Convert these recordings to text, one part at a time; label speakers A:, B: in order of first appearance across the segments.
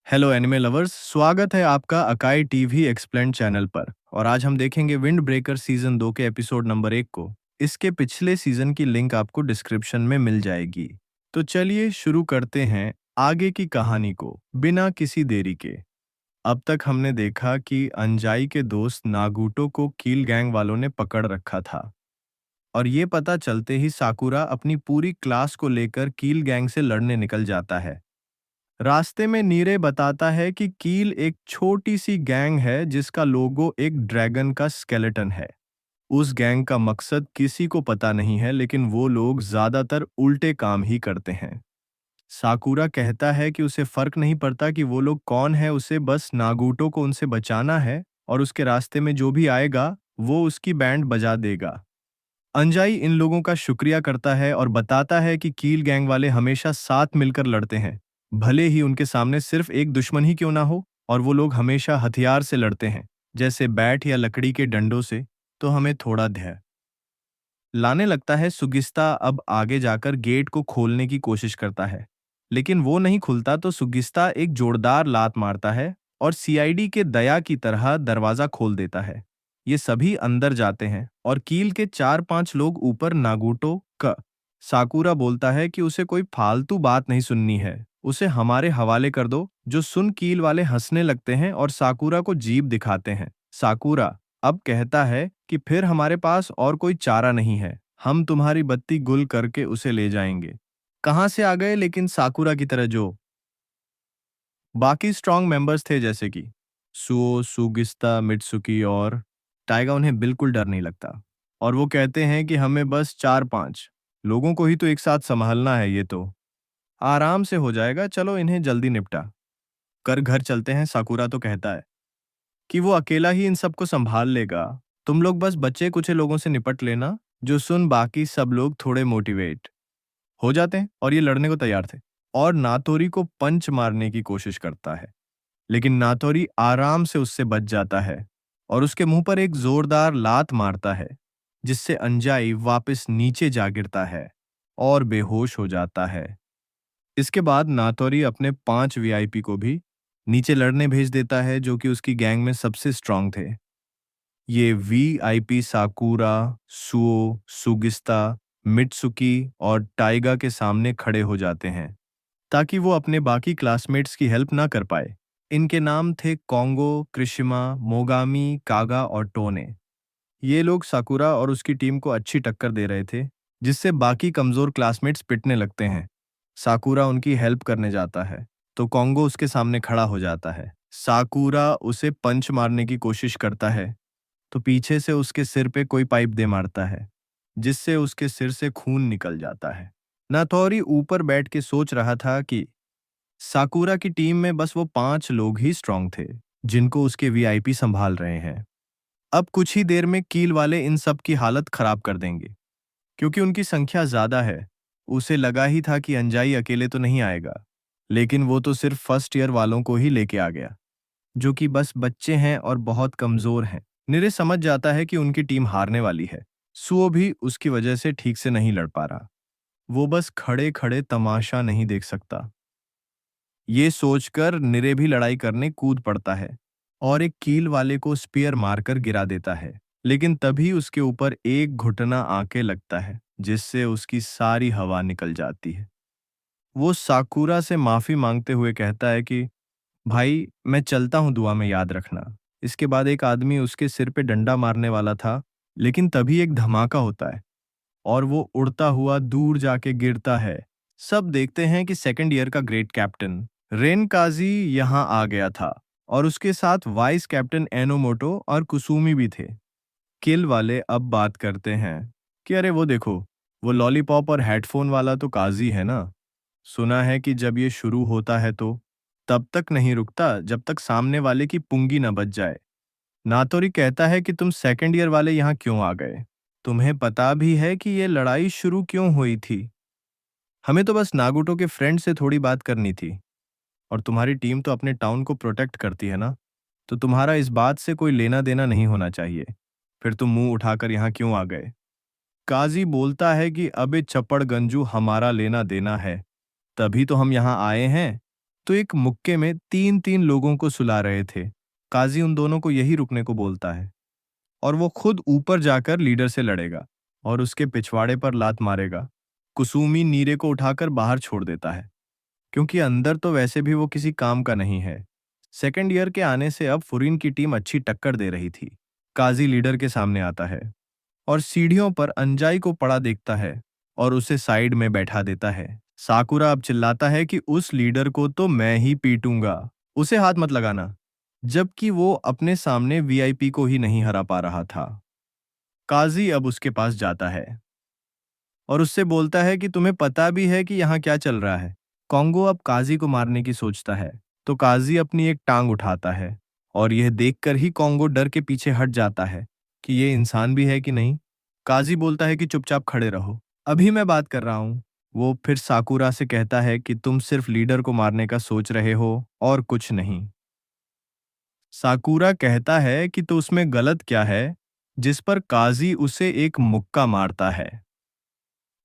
A: Hello anime lovers, स्वागत है आपका अकाई टीवी एक्सप्लेन्ड चैनल पर। और आज हम देखेंगे विंड ब्रेकर सीजन 2 के एपिसोड नंबर 1 को। इसके पिछले सीजन की लिंक आपको डिस्क्रिप्शन में मिल जाएगी। तो चलिए शुरू करते हैं आगे की कहानी को बिना किसी देरी के। अब तक हमने देखा कि अंजाई के दोस्त नागुटो को कील गैंग वालों ने पकड़ रखा था, और ये पता चलते ही साकुरा अपनी पूरी क्लास को लेकर कील गैंग से लड़ने निकल जाता है। रास्ते में नीरे बताता है कि कील एक छोटी सी गैंग है जिसका लोगो एक ड्रैगन का स्केलेटन है। उस गैंग का मकसद किसी को पता नहीं है, लेकिन वो लोग ज्यादातर उल्टे काम ही करते हैं। साकुरा कहता है कि उसे फर्क नहीं पड़ता कि वो लोग कौन है, उसे बस नागुटो को उनसे बचाना है और उसके रास्ते में जो भी आएगा वो उसकी बैंड बजा देगा। अंजाई इन लोगों का शुक्रिया करता है और बताता है कि कील गैंग वाले हमेशा साथ मिलकर लड़ते हैं, भले ही उनके सामने सिर्फ एक दुश्मन ही क्यों ना हो। और वो लोग हमेशा हथियार से लड़ते हैं, जैसे बैट या लकड़ी के डंडों से। तो हमें थोड़ा धैर्य लाने लगता है। सुगिस्ता अब आगे जाकर गेट को खोलने की कोशिश करता है, लेकिन वो नहीं खुलता। तो सुगिस्ता एक जोरदार लात मारता है और सीआईडी के दया की तरह दरवाजा खोल देता है। ये सभी अंदर जाते हैं और कील के 4-5 लोग ऊपर नागुटो का। साकुरा बोलता है कि उसे कोई फालतू बात नहीं सुननी है, उसे हमारे हवाले कर दो। जो सुन कील वाले हंसने लगते हैं और साकुरा को जीभ दिखाते हैं। साकुरा अब कहता है कि फिर हमारे पास और कोई चारा नहीं है, हम तुम्हारी बत्ती गुल करके उसे ले जाएंगे। कहां से आ गए लेकिन साकुरा की तरह जो बाकी स्ट्रांग मेंबर्स थे, जैसे कि सुओ, सुगिस्ता, मित्सुकी और टाइगा, उन्हें बिल्कुल डर नहीं लगता। और वो कहते हैं कि हमें बस 4-5 लोगों को ही तो एक साथ संभालना है, ये तो आराम से हो जाएगा, चलो इन्हें जल्दी निपटा कर घर चलते हैं। साकुरा तो कहता है कि वो अकेला ही इन सबको संभाल लेगा, तुम लोग बस बच्चे कुछ लोगों से निपट लेना। जो सुन बाकी सब लोग थोड़े मोटिवेट हो जाते हैं और ये लड़ने को तैयार थे। और नातोरी को पंच मारने की कोशिश करता है, लेकिन नातोरी आराम से उससे बच जाता है और उसके मुंह पर एक जोरदार लात मारता है, जिससे अंजाई वापस नीचे जा गिरता है और बेहोश हो जाता है। इसके बाद नातोरी अपने 5 वीआईपी को भी नीचे लड़ने भेज देता है, जो कि उसकी गैंग में सबसे स्ट्रांग थे। ये वीआईपी साकुरा, सुओ, सुगिस्ता, मित्सुकी और टाइगा के सामने खड़े हो जाते हैं, ताकि वो अपने बाकी क्लासमेट्स की हेल्प ना कर पाए। इनके नाम थे कोंगो, क्रिशिमा, मोगामी, कागा और टोने। ये लोग साकुरा और उसकी टीम को अच्छी टक्कर दे रहे थे, जिससे बाकी कमजोर क्लासमेट्स पिटने लगते हैं। साकुरा उनकी हेल्प करने जाता है, तो कोंगो उसके सामने खड़ा हो जाता है। साकुरा उसे पंच मारने की कोशिश करता है, तो पीछे से उसके सिर पे कोई पाइप दे मारता है, जिससे उसके सिर से खून निकल जाता है। नाथोरी ऊपर बैठ के सोच रहा था कि साकुरा की टीम में बस वो 5 लोग ही स्ट्रांग थे, जिनको उसके वीआईपी संभाल रहे हैं। अब कुछ ही देर में कील वाले इन सब की हालत खराब कर देंगे, क्योंकि उनकी संख्या ज्यादा है। उसे लगा ही था कि अंजाई अकेले तो नहीं आएगा, लेकिन वो तो सिर्फ फर्स्ट ईयर वालों को ही लेके आ गया, जो कि बस बच्चे हैं और बहुत कमजोर हैं। निरे समझ जाता है कि उनकी टीम हारने वाली है। सुओ भी उसकी वजह से ठीक से नहीं लड़ पा रहा, वो बस खड़े खड़े तमाशा नहीं देख सकता। ये सोचकर निरे भी लड़ाई करने कूद पड़ता है और एक कील वाले को स्पीयर मारकर गिरा देता है, लेकिन तभी उसके ऊपर एक घुटना आके लगता है, जिससे उसकी सारी हवा निकल जाती है। वो साकुरा से माफी मांगते हुए कहता है कि भाई मैं चलता हूं, दुआ में याद रखना। इसके बाद एक आदमी उसके सिर पे डंडा मारने वाला था, लेकिन तभी एक धमाका होता है और वो उड़ता हुआ दूर जाके गिरता है। सब देखते हैं कि सेकंड ईयर का ग्रेट कैप्टन रेन काजी यहाँ आ गया था, और उसके साथ वाइस कैप्टन एनोमोटो और कुसुमी भी थे। किल वाले अब बात करते हैं कि अरे वो देखो, वो लॉलीपॉप और हेडफोन वाला तो काजी है ना। सुना है कि जब ये शुरू होता है तो तब तक नहीं रुकता जब तक सामने वाले की पुंगी न बच जाए। नातोरी कहता है कि तुम सेकंड ईयर वाले यहाँ क्यों आ गए? तुम्हें पता भी है कि ये लड़ाई शुरू क्यों हुई थी? हमें तो बस नागुटो के फ्रेंड से थोड़ी बात करनी थी, और तुम्हारी टीम तो अपने टाउन को प्रोटेक्ट करती है ना, तो तुम्हारा इस बात से कोई लेना देना नहीं होना चाहिए। फिर तुम मुंह उठाकर यहाँ क्यों आ गए? काजी बोलता है कि अबे चप्पड़ गंजू, हमारा लेना देना है, तभी तो हम यहाँ आए हैं। तो एक मुक्के में तीन तीन लोगों को सुला रहे थे। काजी उन दोनों को यही रुकने को बोलता है और वो खुद ऊपर जाकर लीडर से लड़ेगा और उसके पिछवाड़े पर लात मारेगा। कुसुमी नीरे को उठाकर बाहर छोड़ देता है क्योंकि अंदर तो वैसे भी वो किसी काम का नहीं है। सेकेंड ईयर के आने से अब फुरीन की टीम अच्छी टक्कर दे रही थी। काजी लीडर के सामने आता है और सीढ़ियों पर अंजाई को पड़ा देखता है और उसे साइड में बैठा देता है। साकुरा अब चिल्लाता है कि उस लीडर को तो मैं ही पीटूंगा, उसे हाथ मत लगाना, जबकि वो अपने सामने वीआईपी को ही नहीं हरा पा रहा था। काजी अब उसके पास जाता है और उससे बोलता है कि तुम्हें पता भी है कि यहाँ क्या चल रहा है। कॉन्गो अब काजी को मारने की सोचता है तो काजी अपनी एक टांग उठाता है और यह देखकर ही कॉन्गो डर के पीछे हट जाता है कि ये इंसान भी है कि नहीं। काजी बोलता है कि चुपचाप खड़े रहो, अभी मैं बात कर रहा हूँ। वो फिर साकुरा से कहता है कि तुम सिर्फ लीडर को मारने का सोच रहे हो और कुछ नहीं। साकुरा कहता है कि तो उसमें गलत क्या है, जिस पर काजी उसे एक मुक्का मारता है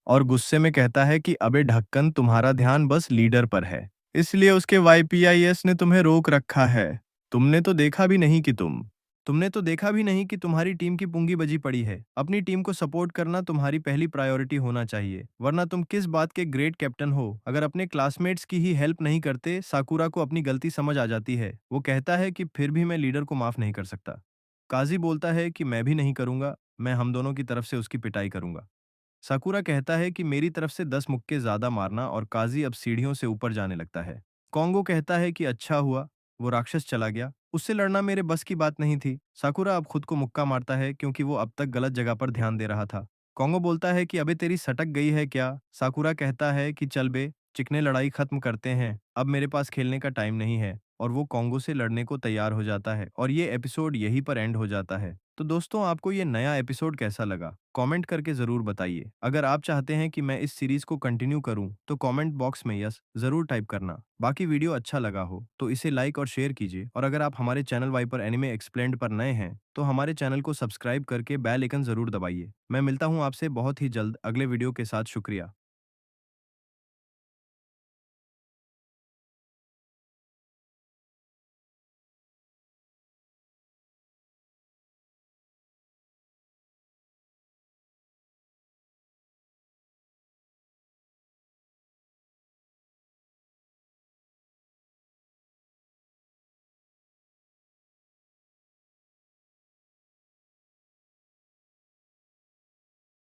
A: और गुस्से में कहता है कि अबे ढक्कन, तुम्हारा ध्यान बस लीडर पर है, इसलिए उसके वाईपीआईएस ने तुम्हें रोक रखा है। तुमने तो देखा भी नहीं कि तुमने तो देखा भी नहीं कि तुम्हारी टीम की पुंगी बजी पड़ी है। अपनी टीम को सपोर्ट करना तुम्हारी पहली प्रायोरिटी होना चाहिए, वरना तुम किस बात के ग्रेट कैप्टन हो अगर अपने क्लासमेट्स की ही हेल्प नहीं करते। साकुरा को अपनी गलती समझ आ जाती है। वो कहता है कि फिर भी मैं लीडर को माफ नहीं कर सकता। काजी बोलता है कि मैं भी नहीं करूंगा, मैं हम दोनों की तरफ से उसकी पिटाई करूंगा। साकुरा कहता है कि मेरी तरफ से 10 मुक्के ज्यादा मारना और काजी अब सीढ़ियों से ऊपर जाने लगता है। कॉन्गो कहता है कि अच्छा हुआ वो राक्षस चला गया, उससे लड़ना मेरे बस की बात नहीं थी। साकुरा अब खुद को मुक्का मारता है क्योंकि वो अब तक गलत जगह पर ध्यान दे रहा था। कॉन्गो बोलता है कि अबे तेरी सटक गई है क्या। साकुरा कहता है कि चल बे, चिकने लड़ाई खत्म करते हैं, अब मेरे पास खेलने का टाइम नहीं है। और वो कॉन्गो से लड़ने को तैयार हो जाता है और ये एपिसोड यहीं पर एंड हो जाता है। तो दोस्तों, आपको ये नया एपिसोड कैसा लगा कमेंट करके जरूर बताइए। अगर आप चाहते हैं कि मैं इस सीरीज को कंटिन्यू करूं तो कमेंट बॉक्स में यस जरूर टाइप करना। बाकी वीडियो अच्छा लगा हो तो इसे लाइक और शेयर कीजिए और अगर आप हमारे चैनल वाइपर एनिमे एक्सप्लेन्ड पर नए हैं तो हमारे चैनल को सब्सक्राइब करके बेल आइकन जरूर दबाइए। मैं मिलता हूं आपसे बहुत ही जल्द अगले वीडियो के साथ। शुक्रिया।